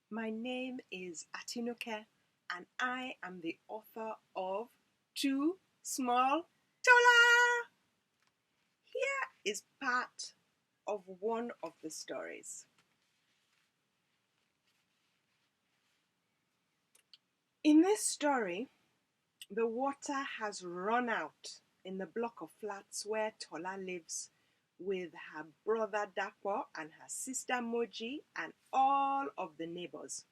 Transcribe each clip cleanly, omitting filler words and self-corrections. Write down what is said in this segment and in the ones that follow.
My name is Atinuke and I am the author of Small Tola. Here is part of one of the stories. In this story, the water has run out in the block of flats where Tola lives with her brother Dapo and her sister Moji and all of the neighbors.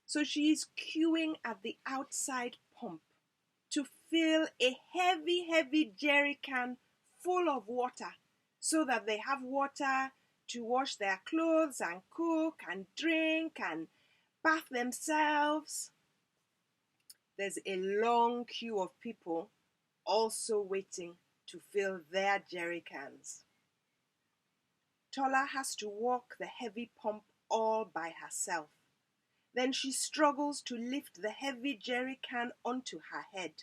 So she is queuing at the outside pump to fill a heavy jerry can full of water so that they have water to wash their clothes and cook and drink and bath themselves. There's a long queue of people also waiting to fill their jerry cans. Tola has to walk the heavy pump all by herself. Then she struggles to lift the heavy jerry can onto her head.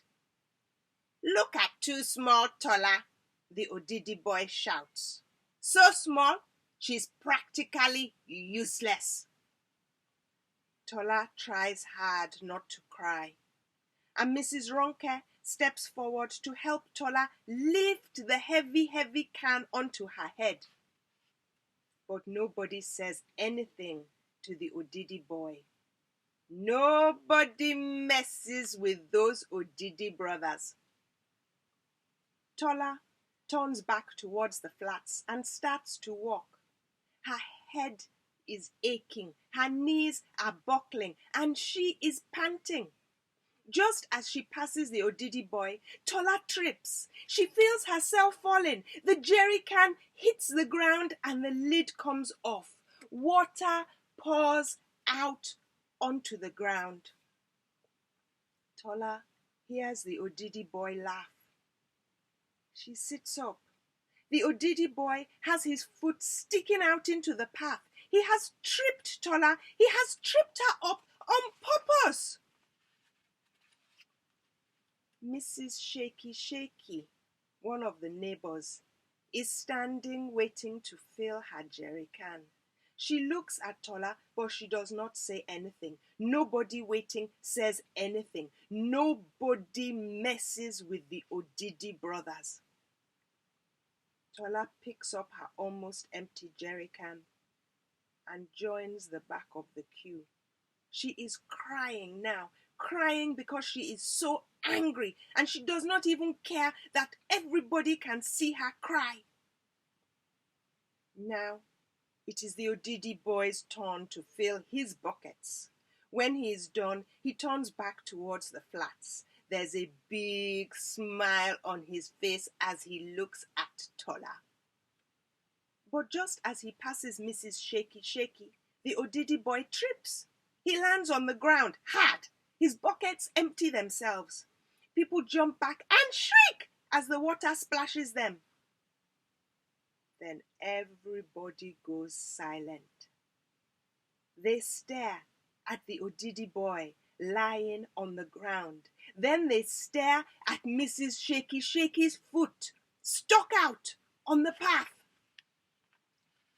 "Look at Small Tola," the Odidi boy shouts. "So small, she's practically useless." Tola tries hard not to cry, and Mrs. Ronke steps forward to help Tola lift the heavy can onto her head. But nobody says anything to the Odidi boy. Nobody messes with those Odidi brothers. Tola turns back towards the flats and starts to walk. Her head is aching, her knees are buckling, and she is panting. Just as she passes the Odidi boy, Tola trips. She feels herself falling. The jerry can hits the ground and the lid comes off. Water pours out onto the ground. Tola hears the Odidi boy laugh. She sits up. The Odidi boy has his foot sticking out into the path. He has tripped Tola. He has tripped her up on purpose. Mrs. Shaky, one of the neighbors, is standing waiting to fill her jerry can. She looks at Tola, but she does not say anything. Nobody waiting says anything. Nobody messes with the Odidi brothers. Tola picks up her almost empty jerry can and joins the back of the queue. She is crying now, crying because she is so angry and she does not even care that everybody can see her cry. Now, it is the Odidi boy's turn to fill his buckets. When he is done, he turns back towards the flats. There's a big smile on his face as he looks at Tola. But just as he passes Mrs. Shaky, the Odidi boy trips. He lands on the ground hard. His buckets empty themselves. People jump back and shriek as the water splashes them. Then everybody goes silent. They stare at the Odidi boy lying on the ground. Then they stare at Mrs. Shaky's foot stuck out on the path.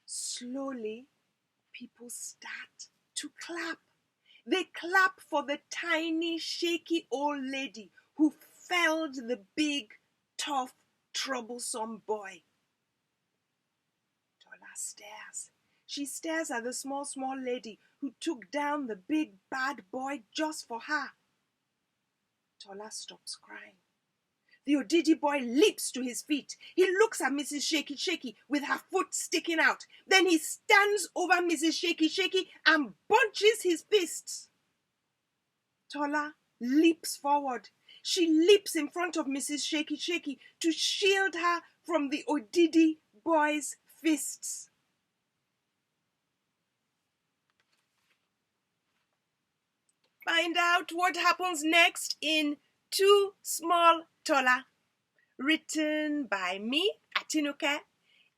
Slowly, people start to clap. They clap for the tiny, shaky old lady who felled the big, tough, troublesome boy. Tola stares. She stares at the small lady who took down the big, bad boy just for her. Tola stops crying. The Odidi boy leaps to his feet. He looks at Mrs. Shaky with her foot sticking out. Then he stands over Mrs. Shaky and bunches his fists. Tola leaps forward. She leaps in front of Mrs. Shaky to shield her from the Odidi boy's fists. Find out what happens next in Small Tola, written by me, Atinuke,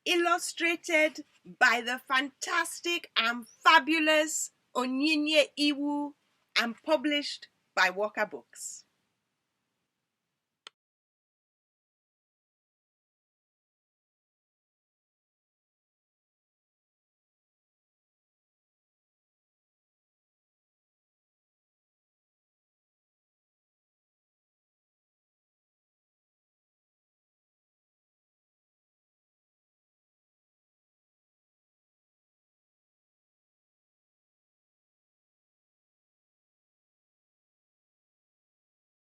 illustrated by the fantastic and fabulous Oyinye Iwu, and published by Walker Books.